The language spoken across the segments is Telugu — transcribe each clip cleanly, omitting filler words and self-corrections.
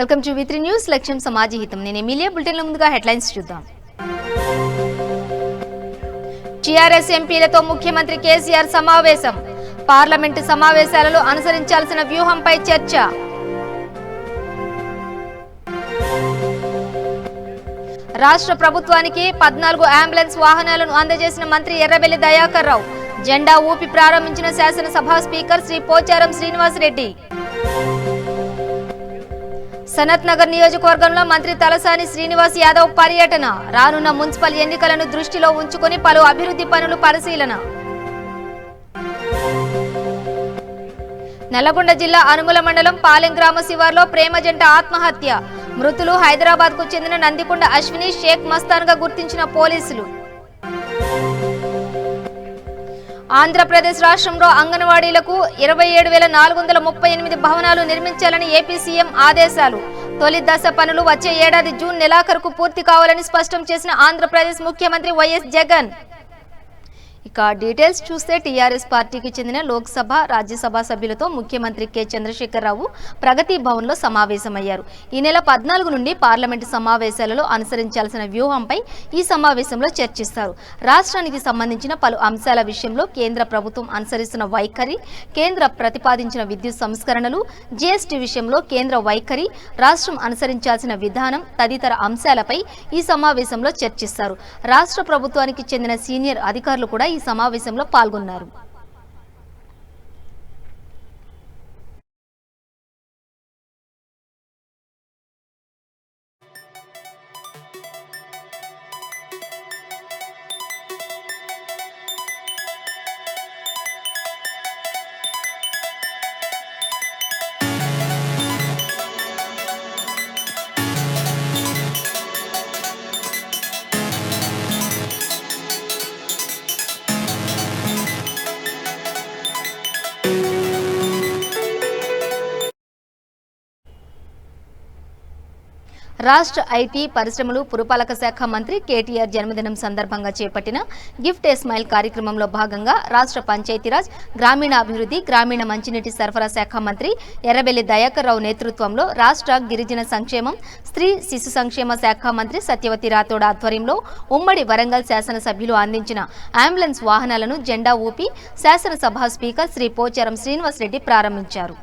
వెల్కమ్ టు వి3 న్యూస్ లక్ష్యం సమాజ హితం. నేను ఎమిలియా. బులెటిన్ల ముందుగా హెడ్లైన్స్ చూద్దాం. టీఆర్ఎస్ ఎంపీలతో ముఖ్యమంత్రి కేసీఆర్ సమావేశం. పార్లమెంటు సమావేశాలలో అనుసరించాల్సిన వ్యూహంపై చర్చ. రాష్ట్ర ప్రభుత్వానికి 14 అంబులెన్స్ వాహనాలను అందజేసిన మంత్రి ఎర్రబెల్లి దయాకర్ రావు. జెండా ఊపి ప్రారంభించిన శాసనసభ స్పీకర్ శ్రీ పోచారం శ్రీనివాసరెడ్డి. సనత్ నగర్ నియోజకవర్గంలో మంత్రి తలసాని శ్రీనివాస్ యాదవ్ పర్యటన. రానున్న మున్సిపల్ ఎన్నికలను దృష్టిలో ఉంచుకొని పలు అభివృద్ధి పనులు పరిశీలన. నల్లగొండ జిల్లా అనుముల మండలం పాలెం గ్రామ శివార్లో ప్రేమ జంట ఆత్మహత్య. మృతులు హైదరాబాద్ కు చెందిన నందికొండ అశ్విని షేక్ మస్తాన్ గా గుర్తించిన పోలీసులు. ఆంధ్రప్రదేశ్ రాష్ట్రంలో అంగన్వాడీలకు 27,438 భవనాలు నిర్మించాలని ఏపీ సీఎం ఆదేశాలు. తొలి దశ పనులు వచ్చే ఏడాది జూన్ నెలాఖరుకు పూర్తి కావాలని స్పష్టం చేసిన ఆంధ్రప్రదేశ్ ముఖ్యమంత్రి వైఎస్ జగన్. ఇక డీటెయిల్స్ చూస్తే టీఆర్ఎస్ పార్టీకి చెందిన లోక్సభ రాజ్యసభ సభ్యులతో ముఖ్యమంత్రి కె చంద్రశేఖరరావు ప్రగతి భవన్లో సమావేశమయ్యారు. ఈ నెల 14 నుండి పార్లమెంటు సమావేశాలలో అనుసరించాల్సిన వ్యూహంపై ఈ సమావేశంలో చర్చిస్తారు. రాష్ట్రానికి సంబంధించిన పలు అంశాల విషయంలో కేంద్ర ప్రభుత్వం అనుసరిస్తున్న వైఖరి, కేంద్ర ప్రతిపాదించిన విద్యుత్ సంస్కరణలు, జీఎస్టీ విషయంలో కేంద్ర వైఖరి, రాష్ట్రం అనుసరించాల్సిన విధానం తదితర అంశాలపై ఈ సమావేశంలో చర్చిస్తారు. రాష్ట్ర ప్రభుత్వానికి చెందిన సీనియర్ అధికారులు కూడా ఈ సమావేశంలో పాల్గొన్నారు. రాష్ట్ర ఐటీ పరిశ్రమలు పురపాలక శాఖ మంత్రి కేటీఆర్ జన్మదినం సందర్భంగా చేపట్టిన గిఫ్ట్ ఏ స్మైల్ కార్యక్రమంలో భాగంగా రాష్ట్ర పంచాయతీరాజ్, గ్రామీణాభివృద్ధి, గ్రామీణ మంచినీటి సరఫరా శాఖ మంత్రి ఎర్రబెల్లి దయాకర్ రావు నేతృత్వంలో రాష్ట్ర గిరిజన సంక్షేమం, స్త్రీ శిశు సంక్షేమ శాఖ మంత్రి సత్యవతి రాథోడ్ ఆధ్వర్యంలో ఉమ్మడి వరంగల్ శాసనసభ్యులు అందించిన అంబులెన్స్ వాహనాలను జెండా ఊపి శాసనసభ స్పీకర్ శ్రీ పోచారం శ్రీనివాసరెడ్డి ప్రారంభించారు.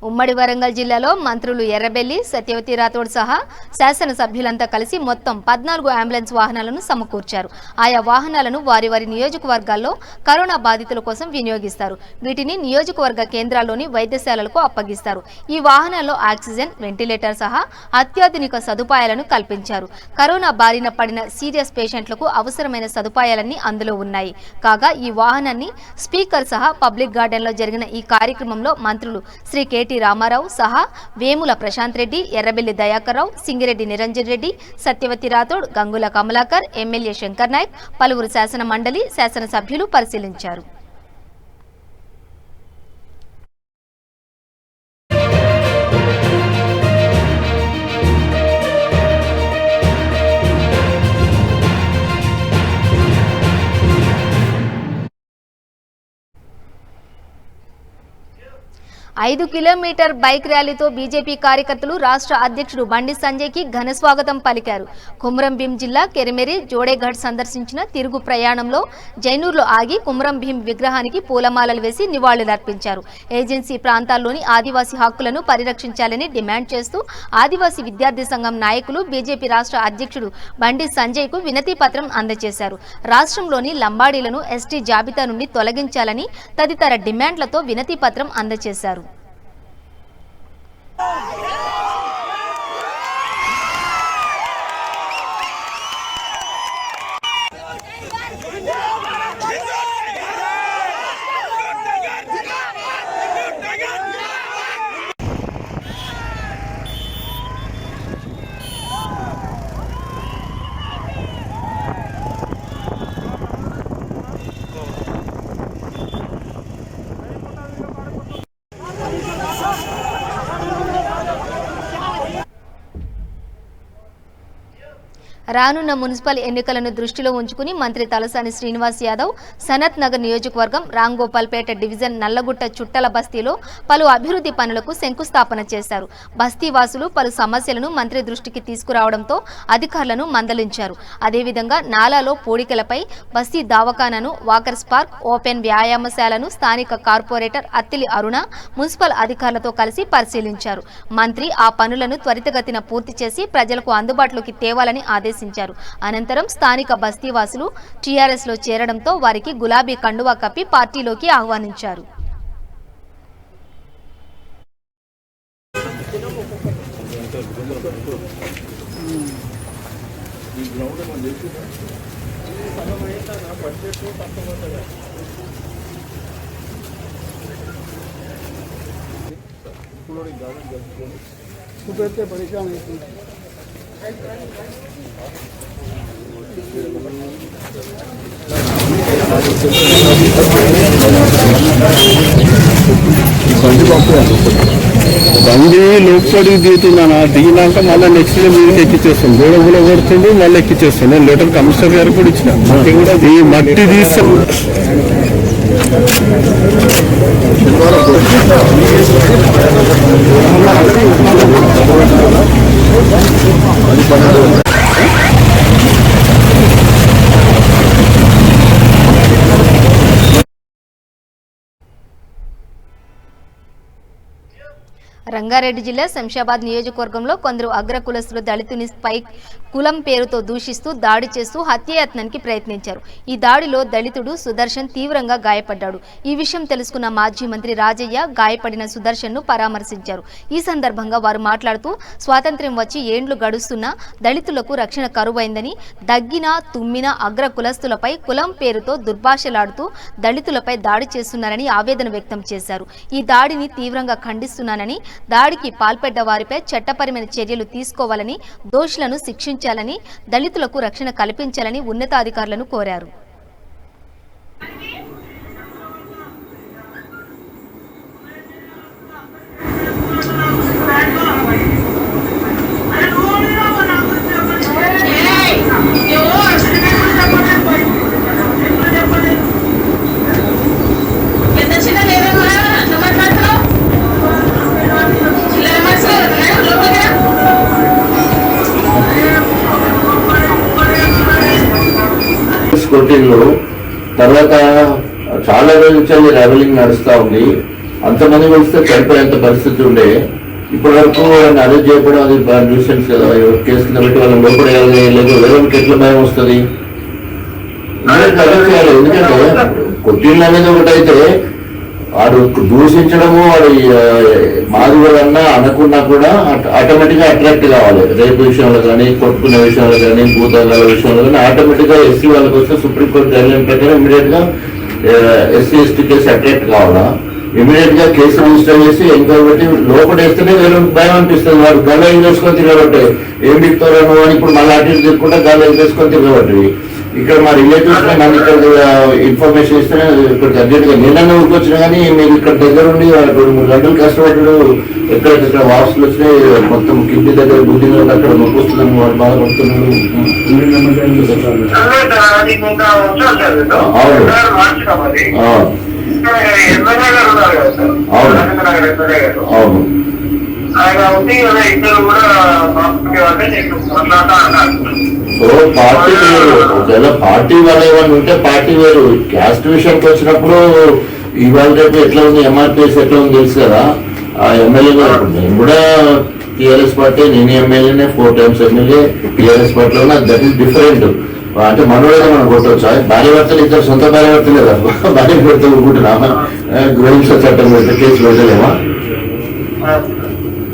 ఉమ్మడి వరంగల్ జిల్లాలో మంత్రులు ఎర్రబెల్లి, సత్యవతి రాథోడ్ సహా శాసనసభ్యులంతా కలిసి మొత్తం 14 అంబులెన్స్ వాహనాలను సమకూర్చారు. ఆయా వాహనాలను వారి వారి నియోజకవర్గాల్లో కరోనా బాధితుల కోసం వినియోగిస్తారు. వీటిని నియోజకవర్గ కేంద్రాల్లోని వైద్యశాలలకు అప్పగిస్తారు. ఈ వాహనాల్లో ఆక్సిజన్, వెంటిలేటర్ సహా అత్యాధునిక సదుపాయాలను కల్పించారు. కరోనా బారిన పడిన సీరియస్ పేషెంట్లకు అవసరమైన సదుపాయాలన్నీ అందులో ఉన్నాయి. కాగా ఈ వాహనాన్ని స్పీకర్ సహా పబ్లిక్ గార్డెన్లో జరిగిన ఈ కార్యక్రమంలో మంత్రులు శ్రీ కేటీ రామారావు సహా వేముల ప్రశాంత్ రెడ్డి, ఎర్రబెల్లి దయాకర్ రావు, సింగిరెడ్డి నిరంజన్ రెడ్డి, సత్యవతి రాథోడ్, గంగుల కమలాకర్, ఎమ్మెల్యే శంకర్ నాయక్, పలువురు శాసన మండలి శాసనసభ్యులు పరిశీలించారు. ఐదు కిలోమీటర్ బైక్ ర్యాలీతో బీజేపీ కార్యకర్తలు రాష్ట్ర అధ్యక్షుడు బండి సంజయ్కి ఘన స్వాగతం పలికారు. కుమ్రం భీం జిల్లా కెరిమెరి జోడేఘడ్ సందర్శించిన తిరుగు ప్రయాణంలో జైనూర్లో ఆగి కుమ్రం భీం విగ్రహానికి పూలమాలలు వేసి నివాళులర్పించారు. ఏజెన్సీ ప్రాంతాల్లోని ఆదివాసీ హక్కులను పరిరక్షించాలని డిమాండ్ చేస్తూ ఆదివాసీ విద్యార్థి సంఘం నాయకులు బీజేపీ రాష్ట్ర అధ్యక్షుడు బండి సంజయ్కు వినతి పత్రం అందజేశారు. రాష్ట్రంలోని లంబాడీలను ఎస్టీ జాబితా నుండి తొలగించాలని తదితర డిమాండ్లతో వినతి పత్రం అందజేశారు. రానున్న మున్సిపల్ ఎన్నికలను దృష్టిలో ఉంచుకుని మంత్రి తలసాని శ్రీనివాస్ యాదవ్ సనత్ నగర్ నియోజకవర్గం రాంగోపాల్పేట డివిజన్ నల్లగుట్ట చుట్టల బస్తీలో పలు అభివృద్ధి పనులకు శంకుస్థాపన చేశారు. బస్తీవాసులు పలు సమస్యలను మంత్రి దృష్టికి తీసుకురావడంతో అధికారులను మందలించారు. అదేవిధంగా నాలాలో పూడికలపై బస్తీ దవాఖానాను, వాకర్స్ పార్క్, ఓపెన్ వ్యాయామశాలను స్థానిక కార్పొరేటర్ అత్తిలి అరుణ మున్సిపల్ అధికారులతో కలిసి పరిశీలించారు. మంత్రి ఆ పనులను త్వరితగతిన పూర్తి చేసి ప్రజలకు అందుబాటులోకి తేవాలని ఆదేశించారు. అనంతరం స్థానిక బస్తీవాసులు టీఆర్ఎస్ లో చేరడంతో వారికి గులాబీ కండువా కప్పి పార్టీలోకి ఆహ్వానించారు. బండి లోపలికి దిగుతున్నాను. దిగినాక మళ్ళీ నెక్స్ట్ డే మీరు ఎక్కిచ్చేస్తాం. గోడ కూడా కొడుతుంది, మళ్ళీ ఎక్కిచ్చేస్తాం. నేను లెటర్ కమిషనర్ గారికి కూడా ఇచ్చిన. ఈ మట్టి తీస్తాం. రంగారెడ్డి జిల్లా శంషాబాద్ నియోజకవర్గంలో కొందరు అగ్రకులస్తులు దళితుని పై కులం పేరుతో దూషిస్తూ దాడి చేస్తూ హత్యాయత్నానికి ప్రయత్నించారు. ఈ దాడిలో దళితుడు సుదర్శన్ తీవ్రంగా గాయపడ్డాడు. ఈ విషయం తెలుసుకున్న మాజీ మంత్రి రాజయ్య గాయపడిన సుదర్శన్ ను పరామర్శించారు. ఈ సందర్భంగా వారు మాట్లాడుతూ స్వాతంత్ర్యం వచ్చి ఏండ్లు గడుస్తున్నా దళితులకు రక్షణ కరువైందని, దగ్గిన తుమ్మిన అగ్రకులస్తులపై కులం పేరుతో దుర్భాషలాడుతూ దళితులపై దాడి చేస్తున్నారని ఆవేదన వ్యక్తం చేశారు. ఈ దాడిని తీవ్రంగా ఖండిస్తున్నానని, దాడికి పాల్పడ్డ వారిపై చట్టపరమైన చర్యలు తీసుకోవాలని, దోషులను శిక్షించాలని, దళితులకు రక్షణ కల్పించాలని ఉన్నతాధికారులను కోరారు. స్కూటీల్లో తర్వాత చాలా రోజుల నుంచి ట్రావెలింగ్ నడుస్తూ ఉంది. అంతమంది వస్తే చనిపోయేంత పరిస్థితి ఉండే. ఇప్పటి వరకు వాళ్ళని అరెస్ట్ చేయడం అది న్యూసెన్స్ కదా. కేసు కింద పెట్టి వాళ్ళని లోపడేయాలి లేదు, వేరేకి ఎట్లా భయం వస్తుంది? అరెస్ట్ చేయాలి. ఎందుకంటే కొట్టిళ్ళు అనేది ఒకటైతే వాడు దూషించడము, వాడు మాదిగలన్నా అనుకున్నా కూడా ఆటోమేటిక్ గా అట్రాక్ట్ కావాలి. రేపు విషయంలో కానీ, కొట్టుకునే విషయంలో కానీ, భూతాల విషయంలో కానీ ఆటోమేటిక్ గా ఎస్సీ వాళ్ళకి వస్తే సుప్రీంకోర్టు గైడ్లైన్ ప్రకారం ఇమీడియట్ గా ఎస్సీ ఎస్టీ కేసు అట్రాక్ట్ కావాలా, ఇమీడియట్ గా కేసు రిజిస్టర్ చేసి ఎంక్వైరీ పెట్టి లోపడేస్తేనే వేరే భయం అనిపిస్తుంది. వాడు గల్ల వేసుకొని తిరగబట్టే ఏం బిక్తారను అని ఇప్పుడు మళ్ళీ అటు తిరుగుకుంటా గల్ల వేసుకొని తిరగబట్టి ఇక్కడ మా రిలేటివ్స్ నన్ను ఇక్కడ ఇన్ఫర్మేషన్ ఇస్తేనే ఇక్కడికి అర్జెంట్ గా నిన్న ఊరికొచ్చినా కానీ మీరు ఇక్కడ దగ్గర ఉండి 2-3 గంటలు కష్టపడ్డాడు. ఎక్కడెక్కడ వాసులు వచ్చినాయి, మొత్తం కిడ్నీ దగ్గర బుద్ధి అక్కడ నొప్పిస్తున్నాము, వాడు బాధపడుతున్నాడు. అవును సో పార్టీ వేరు. ఒకవేళ పార్టీ వాళ్ళు ఏమన్నా ఉంటే పార్టీ వేరు. క్యాస్ట్ విషయానికి వచ్చినప్పుడు ఇవాళ రేపు ఎట్లా ఉంది, ఎంఆర్పీఎస్ ఎట్లా ఉంది తెలుసు కదా. ఆ ఎమ్మెల్యే నేను కూడా టీఆర్ఎస్ పార్టీ, నేను ఎమ్మెల్యేనే 4 times ఎమ్మెల్యే టీఆర్ఎస్ పార్టీలో ఉన్నా. That is different. అంటే మనోడే మనం కొట్టవచ్చా? భార్య భర్తలు ఇద్దరు సొంత భార్య భర్తలే కదా, భార్య భర్తలు ఊరుకుంటున్నామా? గృహింస చట్టం పెడితే కేసు పెట్టలేమా?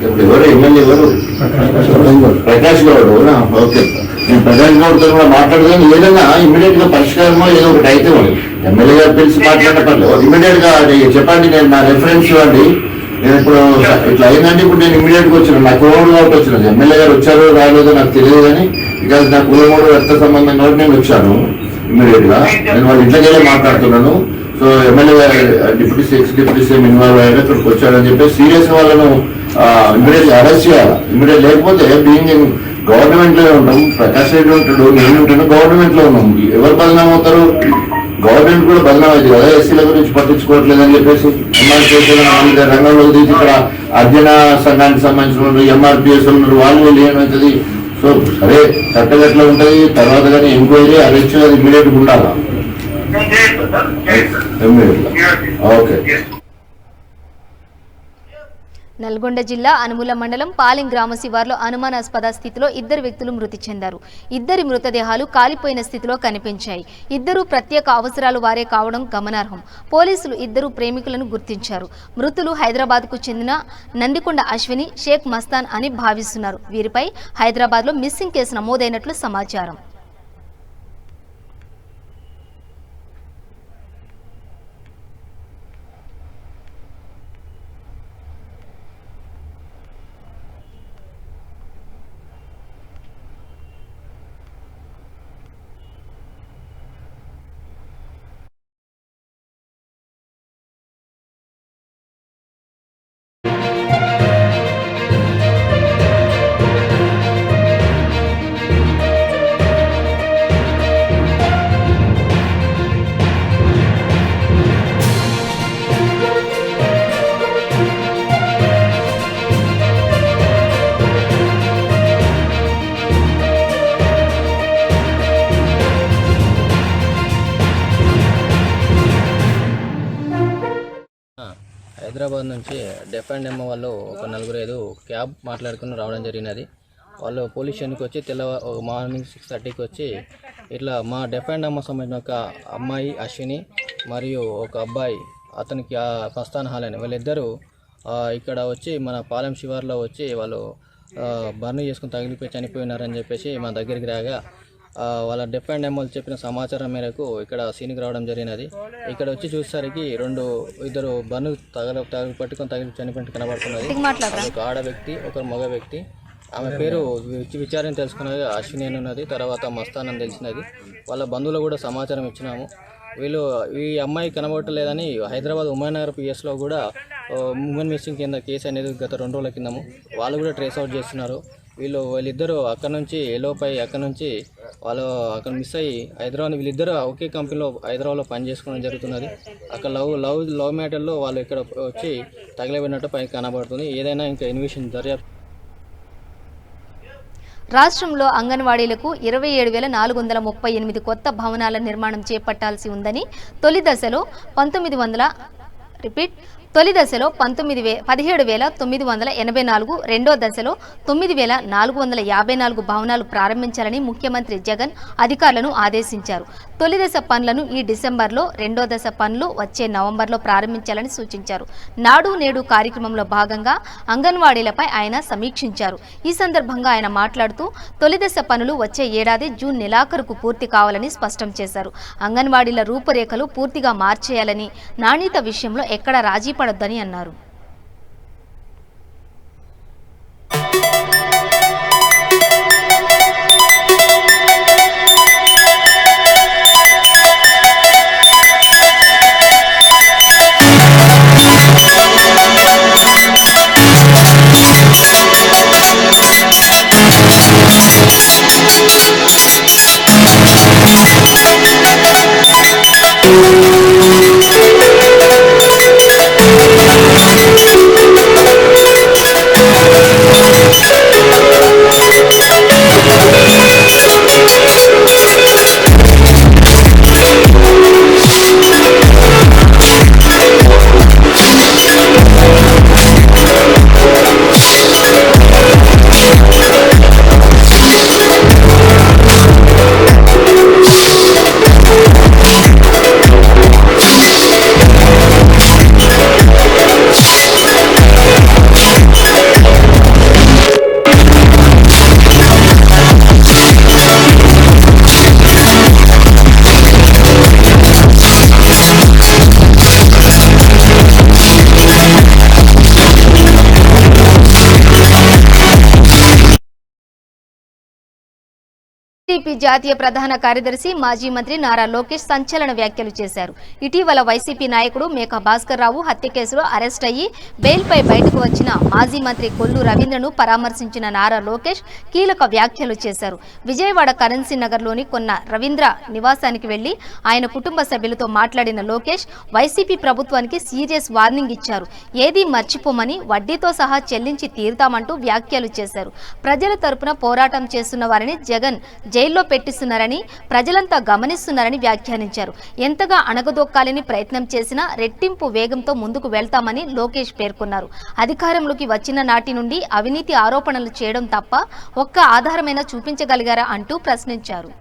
ఇప్పుడు ఎవరు ఎమ్మెల్యే ఎవరు? ప్రకాష్ గౌడ్. ఓకే, నేను ప్రకాష్ గౌడ్తో కూడా మాట్లాడదాను. ఏదైనా ఇమీడియట్ గా పరిష్కారమో ఏదో ఒకటి అయితే ఎమ్మెల్యే గారు పిలిచి మాట్లాడపడలేదు. ఇమీడియట్ గా చెప్పండి, నేను నా రెఫరెన్స్ ఇవ్వండి. నేను ఇప్పుడు ఇట్లా అయిందంటే ఇప్పుడు నేను ఇమీడియట్ గా వచ్చిన, నా కులమోడు కాబట్టి వచ్చినది. ఎమ్మెల్యే గారు వచ్చారో రాలేదో నాకు తెలియదు, కానీ బికాజ్ నా కులమోడు రక్త సంబంధం కాబట్టి నేను వచ్చాను ఇమీడియట్ గా. నేను వాళ్ళ ఇంట్లోకి వెళ్ళి మాట్లాడుతున్నాను. సో ఎమ్మెల్యే గారు డిప్యూటీ సీఎం ఇన్వాల్వ్ అయ్యాడు, ఇక్కడికి వచ్చాడని చెప్పి సీరియస్ వాళ్ళను ఇమీడియట్ అరెస్ట్ చేయాలి. ఇమీడియట్ లేకపోతే బీయింగ్ గవర్నమెంట్ లో ఉన్నాం, ప్రకాష్ రెడ్డి ఉంటాడు, నేను ఉంటాను, గవర్నమెంట్ లో ఉన్నాం. ఎవరు బదనాం అవుతారు? గవర్నమెంట్ కూడా బదనాం అయింది కదా, ఎస్సీల గురించి పట్టించుకోవట్లేదని చెప్పేసి రంగంలోకి తీసి ఇక్కడ అర్జున సంఘానికి సంబంధించిన ఎంఆర్పిఎస్ ఉన్నారు, వాళ్ళు ఏమవుతుంది? సో సరే చట్టం ఉంటది, తర్వాత కానీ ఎంక్వైరీ అరెస్ట్ అది ఇమీడియట్ గా ఉండాలా? ఓకే. నల్గొండ జిల్లా అనుముల మండలం పాలెం గ్రామ శివార్లో అనుమానాస్పద స్థితిలో ఇద్దరు వ్యక్తులు మృతి చెందారు. ఇద్దరి మృతదేహాలు కాలిపోయిన స్థితిలో కనిపించాయి. ఇద్దరు ప్రత్యేక అవసరాలు వారే కావడం గమనార్హం. పోలీసులు ఇద్దరు ప్రేమికులను గుర్తించారు. మృతులు హైదరాబాద్కు చెందిన నందికొండ అశ్విని, షేక్ మస్తాన్ అని భావిస్తున్నారు. వీరిపై హైదరాబాద్లో మిస్సింగ్ కేసు నమోదైనట్లు సమాచారం. హైదరాబాద్ నుంచి డెఫ్ అండ్ ఎమ్మ వాళ్ళు ఒక 4-5 క్యాబ్ మాట్లాడుకుని రావడం జరిగినది. వాళ్ళు పోలీస్ స్టేషన్కి వచ్చి మార్నింగ్ 6:30కి వచ్చి ఇట్లా మా డెఫ్ అండ్ ఎమ్మ సంబంధించిన ఒక అమ్మాయి అశ్విని మరియు ఒక అబ్బాయి అతనికి మస్తాన్ హాలని వీళ్ళిద్దరూ ఇక్కడ వచ్చి మన పాలెం శివార్లో వచ్చి వాళ్ళు బర్న్ చేసుకుని తగిలిపోయి చనిపోయినారని చెప్పేసి మా దగ్గరికి రాగా వాళ్ళ డెఫ్ అండ్ ఎమ్మెల్యే చెప్పిన సమాచారం మేరకు ఇక్కడ సీన్కి రావడం జరిగినది. ఇక్కడ వచ్చి చూసేసరికి ఇద్దరు బర్ను పట్టుకొని తగిలి చనిపోయినట్టు కనబడుతున్నది. ఒక ఆడ వ్యక్తి, ఒక మగ వ్యక్తి. ఆమె పేరు విచారణ తెలుసుకున్నది అశ్విని అని ఉన్నది, తర్వాత మస్తాన్ అని తెలిసినది. వాళ్ళ బంధువులు కూడా సమాచారం ఇచ్చినాము. ఈ అమ్మాయి కనబడలేదని హైదరాబాద్ ఉమానగర్ పిఎస్లో కూడా ఉమెన్ మిస్సింగ్ కింద కేసు అనేది గత 2 రోజుల కిందము వాళ్ళు కూడా ట్రేస్ అవుట్ చేస్తున్నారు. వీళ్ళిద్దరూ అక్కడ నుంచి ఎలోపై అక్కడ నుంచి వాళ్ళు అక్కడ మిస్ అయ్యి హైదరాబాద్ వీళ్ళిద్దరూ ఒకే కంపెనీలో హైదరాబాద్లో పని చేసుకోవడం జరుగుతున్నది. అక్కడ లవ్ మ్యాటర్లో వాళ్ళు ఇక్కడ వచ్చి తగిలిపోయినట్టు పైన కనబడుతుంది. ఏదైనా ఇంకా ఇన్వెస్టిగేషన్ దర్యాప్తు. రాష్ట్రంలో అంగన్వాడీలకు 27,438 కొత్త భవనాల నిర్మాణం చేపట్టాల్సి ఉందని తొలి దశలో 17,984, రెండో దశలో 9,454 భవనాలు ప్రారంభించాలని ముఖ్యమంత్రి జగన్ అధికారులను ఆదేశించారు. తొలి దశ పనులను ఈ డిసెంబర్లో, రెండో దశ పనులు వచ్చే నవంబర్లో ప్రారంభించాలని సూచించారు. నాడు నేడు కార్యక్రమంలో భాగంగా అంగన్వాడీలపై ఆయన సమీక్షించారు. ఈ సందర్భంగా ఆయన మాట్లాడుతూ తొలి దశ పనులు వచ్చే ఏడాది జూన్ నెలాఖరుకు పూర్తి కావాలని స్పష్టం చేశారు. అంగన్వాడీల రూపురేఖలు పూర్తిగా మార్చేయాలని, నాణ్యత విషయంలో ఎక్కడ రాజీ పడొద్దని అన్నారు. టీడీపీ జాతీయ ప్రధాన కార్యదర్శి మాజీ మంత్రి నారా లోకేష్ సంచలన వ్యాఖ్యలు చేశారు. ఇటీవల వైసీపీ నాయకుడు మేకా భాస్కర్ రావు హత్య కేసులో అరెస్ట్ అయ్యి బెయిల్పై బయటకు వచ్చిన మాజీ మంత్రి కొల్లు రవీంద్రను పరామర్శించిన నారా లోకేష్ కీలక వ్యాఖ్యలు చేశారు. విజయవాడ కరెన్సీ నగర్లోని కొన్న రవీంద్ర నివాసానికి వెళ్లి ఆయన కుటుంబ సభ్యులతో మాట్లాడిన లోకేష్ వైసీపీ ప్రభుత్వానికి సీరియస్ వార్నింగ్ ఇచ్చారు. ఏదీ మర్చిపోమని, వడ్డీతో సహా చెల్లించి తీరుతామంటూ వ్యాఖ్యలు చేశారు. ప్రజల తరపున పోరాటం చేస్తున్న వారిని జగన్ జైల్లో పెట్టిస్తున్నారని, ప్రజలంతా గమనిస్తున్నారని వ్యాఖ్యానించారు. ఎంతగా అణగదొక్కాలని ప్రయత్నం చేసినా రెట్టింపు వేగంతో ముందుకు వెళ్తామని లోకేష్ పేర్కొన్నారు. అధికారంలోకి వచ్చిన నాటి నుండి అవినీతి ఆరోపణలు చేయడం తప్ప ఒక్క ఆధారమైనా చూపించగలిగారా అంటూ ప్రశ్నించారు.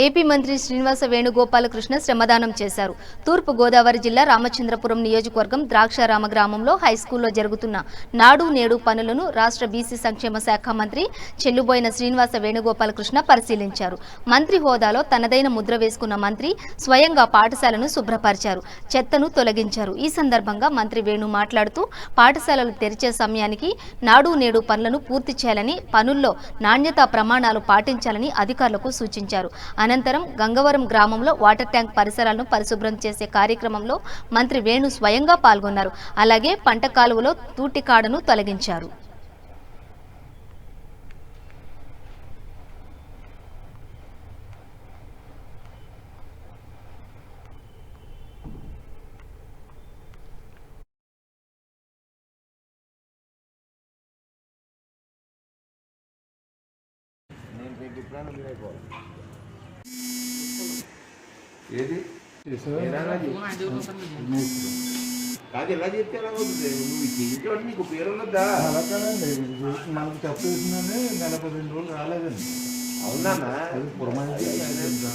ఏపీ మంత్రి శ్రీనివాస వేణుగోపాలకృష్ణ శ్రమదానం చేశారు. తూర్పు గోదావరి జిల్లా రామచంద్రపురం నియోజకవర్గం ద్రాక్షారామ గ్రామంలో హైస్కూల్లో జరుగుతున్న నాడు నేడు పనులను రాష్ట్ర బీసీ సంక్షేమ శాఖ మంత్రి చెల్లుబోయిన శ్రీనివాస వేణుగోపాలకృష్ణ పరిశీలించారు. మంత్రి హోదాలో తనదైన ముద్ర వేసుకున్న మంత్రి స్వయంగా పాఠశాలను శుభ్రపరిచారు, చెత్తను తొలగించారు. ఈ సందర్భంగా మంత్రి వేణు మాట్లాడుతూ పాఠశాలలు తెరిచే సమయానికి నాడు నేడు పనులను పూర్తి చేయాలని, పనుల్లో నాణ్యతా ప్రమాణాలు పాటించాలని అధికారులకు సూచించారు. అనంతరం గంగవరం గ్రామంలో వాటర్ ట్యాంక్ పరిసరాలను పరిశుభ్రం చేసే కార్యక్రమంలో మంత్రి వేణు స్వయంగా పాల్గొన్నారు. అలాగే పంట కాలువలో తూటికాడను తొలగించారు. ఏది కాదు ఎలా చెప్తే ఎలా అవుతుంది? నువ్వు చేయించే నీకు పేరు ఉన్నదా? అలా కాదండి, మనకు చెప్పేసిందని 15 రోజులు రాలేదండి. అవునా?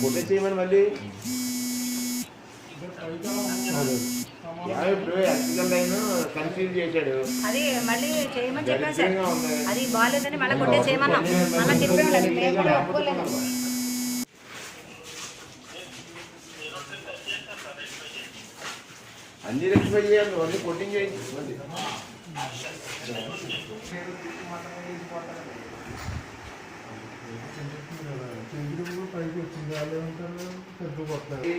ఫోటో చేయమని మళ్ళీ ఇప్పుడు ఎలక్ట్రికల్ లైన్ కన్ఫ్యూజ్ చేశాడు. అది మళ్ళీ చేయమని చెప్పాను సార్. అది బాగాలేదని మళ్ళీ కొట్టే చేయమన్నాం. మళ్ళీ చెప్పాము మేము కూడా ఒప్పుకోలేము. అన్ని రెక్టిఫై చేయాలి, అన్ని కొట్టింగ్ చేయించి పైకి వచ్చింది వాళ్ళు ఏమంటారు, పెద్ద కొట్టారు.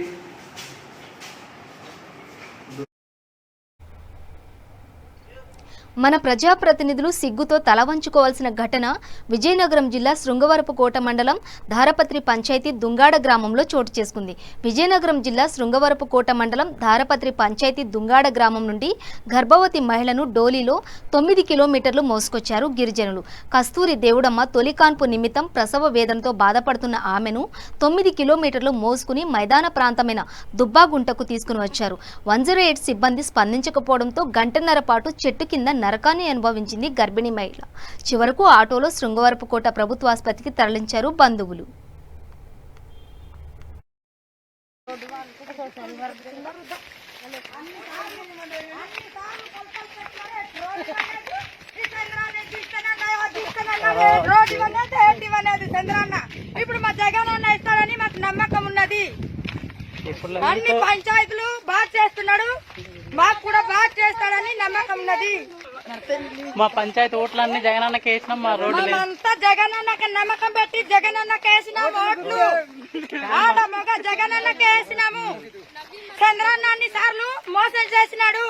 మన ప్రజాప్రతినిధులు సిగ్గుతో తల వంచుకోవాల్సిన ఘటన విజయనగరం జిల్లా శృంగవరపుకోట మండలం ధారపత్రి పంచాయతీ దుంగాడ గ్రామంలో చోటు చేసుకుంది. విజయనగరం జిల్లా శృంగవరపుకోట మండలం ధారపత్రి పంచాయతీ దుంగాడ గ్రామం నుండి గర్భవతి మహిళను డోలీలో 9 కిలోమీటర్లు మోసుకొచ్చారు గిరిజనులు. కస్తూరి దేవుడమ్మ తొలి కాన్పు నిమిత్తం ప్రసవ వేదనతో బాధపడుతున్న ఆమెను 9 కిలోమీటర్లు మోసుకుని మైదాన ప్రాంతమైన దుబ్బాగుంటకు తీసుకుని వచ్చారు. 108 సిబ్బంది స్పందించకపోవడంతో గంటన్నర పాటు చెట్టు కింద నరకాన్ని అనుభవించింది గర్భిణీ మహిళ. చివరకు ఆటోలో శృంగవరపుకోట ప్రభుత్వ ఆసుపత్రికి తరలించారు బంధువులు. ఇప్పుడు మా జగన్ అన్న ఇస్తారని మాకు నమ్మకం ఉన్నది. అన్ని పంచాయతీలు బాగా చేస్తున్నాడు, మాకు కూడా బాగా చేస్తాడని నమ్మకం ఉన్నది. మా పంచాయతీ ఓట్లన్నీ జగనన్నకి వేసినాం. మా రోడ్డు అంతా జగనన్నకి నమ్మకం పెట్టి జగనన్నకి వేసినాము ఓట్లు. ఆడ మగ జగనన్నకి వేసినాము. చంద్రన్న అన్ని సార్లు మోసం చేసినాడు.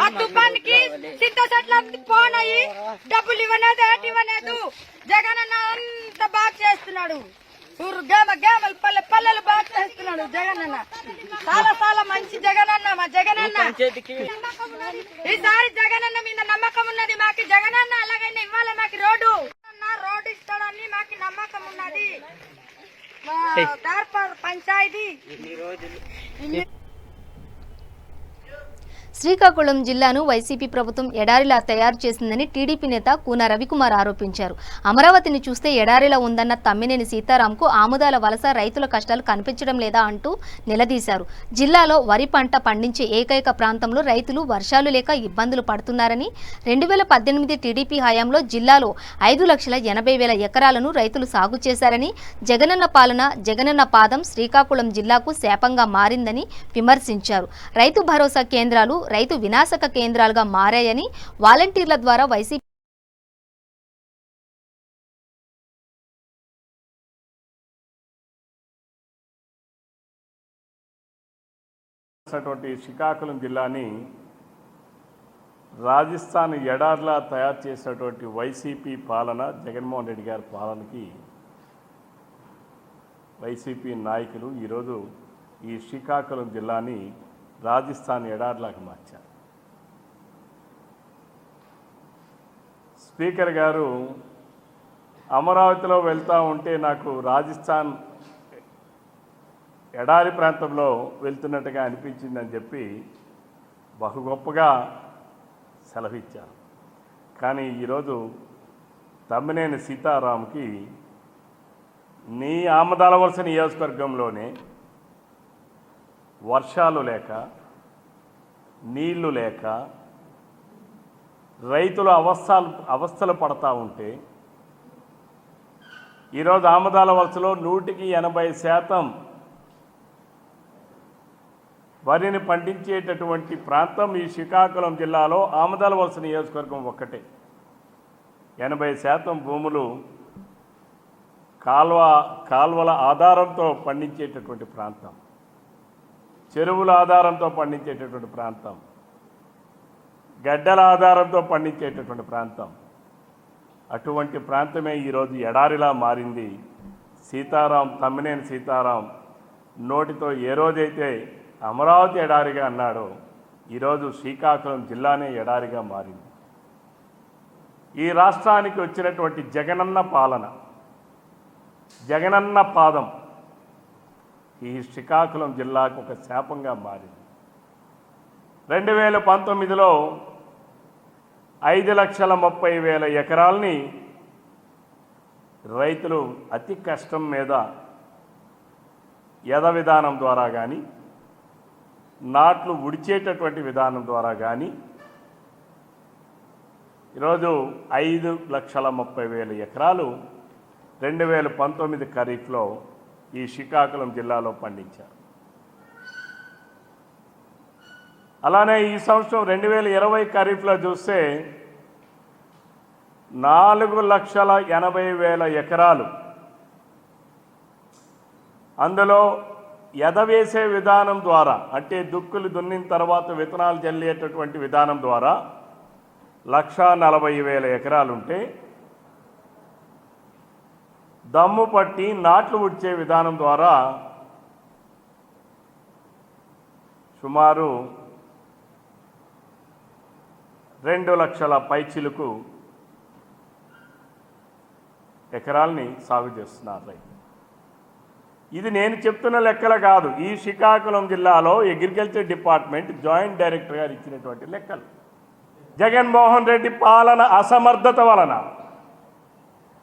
ఆ తుఫానికి చింత చెట్ల పోనాయి, డబ్బులు ఇవ్వలేదు, ఏటి ఇవ్వలేదు. జగనన్న అంత బాగా చేస్తున్నాడు. గేమలు పల్లెలు బాగా చేస్తున్నాడు జగన్ అన్న. చాలా మంచి జగన్ అన్న, మా జగన్ అన్న. ఈసారి జగన్ అన్న మీద నమ్మకం ఉన్నది మాకు. జగన్ అన్న అలాగైనా ఇవ్వాలి మాకు రోడ్డు ఇస్తాడని మాకు నమ్మకం ఉన్నది. పంచాయతీ శ్రీకాకుళం జిల్లాను వైసీపీ ప్రభుత్వం ఎడారిలా తయారు చేసిందని టీడీపీ నేత కూన రవికుమార్ ఆరోపించారు. అమరావతిని చూస్తే ఎడారిలా ఉందన్న తమ్మినేని సీతారాంకు ఆముదాల వలస రైతుల కష్టాలు కనిపించడం లేదా అంటూ నిలదీశారు. జిల్లాలో వరి పంట పండించే ఏకైక ప్రాంతంలో రైతులు వర్షాలు లేక ఇబ్బందులు పడుతున్నారని, 2018 టీడీపీ హయాంలో జిల్లాలో 5,80,000 ఎకరాలను రైతులు సాగు చేశారని, జగనన్న పాలన జగనన్న పాదం శ్రీకాకుళం జిల్లాకు శాపంగా మారిందని విమర్శించారు. రైతు భరోసా కేంద్రాలు రైతు వినాశక కేంద్రాలుగా మారాయని, వాలంటీర్ల ద్వారా వైసీపీ శ్రీకాకుళం జిల్లాని రాజస్థాన్ ఎడార్లా తయారు చేసినటువంటి వైసీపీ పాలన, జగన్మోహన్ రెడ్డి గారి పాలనకి వైసీపీ నాయకులు ఈరోజు ఈ శ్రీకాకుళం జిల్లాని రాజస్థాన్ ఎడార్లాగా మార్చారు. స్పీకర్ గారు అమరావతిలో వెళ్తూ ఉంటే నాకు రాజస్థాన్ ఎడారి ప్రాంతంలో వెళ్తున్నట్టుగా అనిపించిందని చెప్పి బహు గొప్పగా సెలవిచ్చారు. కానీ ఈరోజు తమ్మినేని సీతారాంకి నీ ఆమదాల వలస నియోజకవర్గంలోనే వర్షాలు లేక, నీళ్లు లేక రైతులు అవస్థలు పడతా ఉంటే, ఈరోజు ఆమదాల వలసలో 180% వరిని పండించేటటువంటి ప్రాంతం ఈ శ్రీకాకుళం జిల్లాలో ఆమదాల వలస నియోజకవర్గం ఒక్కటే. 80% భూములు కాల్వల ఆధారంతో పండించేటటువంటి ప్రాంతం, చెరువుల ఆధారంతో పండించేటటువంటి ప్రాంతం, గడ్డల ఆధారంతో పండించేటటువంటి ప్రాంతం. అటువంటి ప్రాంతమే ఈరోజు ఎడారిలా మారింది. తమ్మినేని సీతారాం నోటితో ఏ రోజైతే అమరావతి ఎడారిగా అన్నాడో, ఈరోజు శ్రీకాకుళం జిల్లానే ఎడారిగా మారింది. ఈ రాష్ట్రానికి వచ్చినటువంటి జగనన్న పాలన, జగనన్న పాదం ఈ శ్రీకాకుళం జిల్లాకు ఒక శాపంగా మారింది. 2019లో 5,30,000 ఎకరాలని రైతులు అతి కష్టం మీద యథ విధానం ద్వారా కానీ, నాట్లు ఉడిచేటటువంటి విధానం ద్వారా కానీ ఈరోజు 5,30,000 ఎకరాలు 2019 ఖరీఫ్లో ఈ శ్రీకాకుళం జిల్లాలో పండించారు. అలానే ఈ సంవత్సరం 2020 ఖరీఫ్లో చూస్తే 4,80,000 ఎకరాలు, అందులో ఎదవేసే విధానం ద్వారా, అంటే దుక్కులు దున్నిన తర్వాత విత్తనాలు జల్లేటటువంటి విధానం ద్వారా 1,40,000 ఎకరాలు ఉంటే, దమ్ము పట్టి నాట్లు ఉడ్చే విధానం ద్వారా సుమారు 2 లక్షల పైచిలుకు ఎకరాలని సాగు చేస్తున్నారు రైతు. ఇది నేను చెప్తున్న లెక్కలు కాదు, ఈ శ్రీకాకుళం జిల్లాలో అగ్రికల్చర్ డిపార్ట్మెంట్ జాయింట్ డైరెక్టర్ గారు ఇచ్చినటువంటి లెక్కలు. జగన్మోహన్ రెడ్డి పాలన అసమర్థత వలన,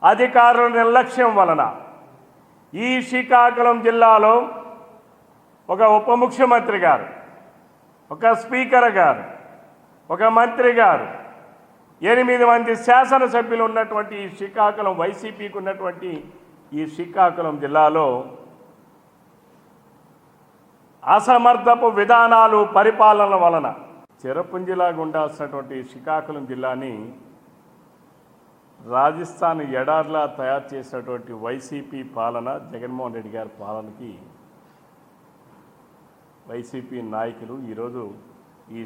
అధికారుల నిర్లక్ష్యం వలన ఈ శ్రీకాకుళం జిల్లాలో ఒక ఉప ముఖ్యమంత్రి గారు, ఒక స్పీకర్ గారు, ఒక మంత్రి గారు, 8 మంది శాసనసభ్యులు ఉన్నటువంటి ఈ శ్రీకాకుళం వైసీపీకి ఉన్నటువంటి ఈ శ్రీకాకుళం జిల్లాలో అసమర్థపు విధానాలు, పరిపాలన వలన చిరపుంజిలాగా ఉండాల్సినటువంటి శ్రీకాకుళం జిల్లాని రాజస్థాన్ ఎడార్లా తయారు చేసినటువంటి వైసీపీ పాలన, జగన్మోహన్ రెడ్డి గారి పాలనకి వైసీపీ నాయకులు ఈరోజు ఈ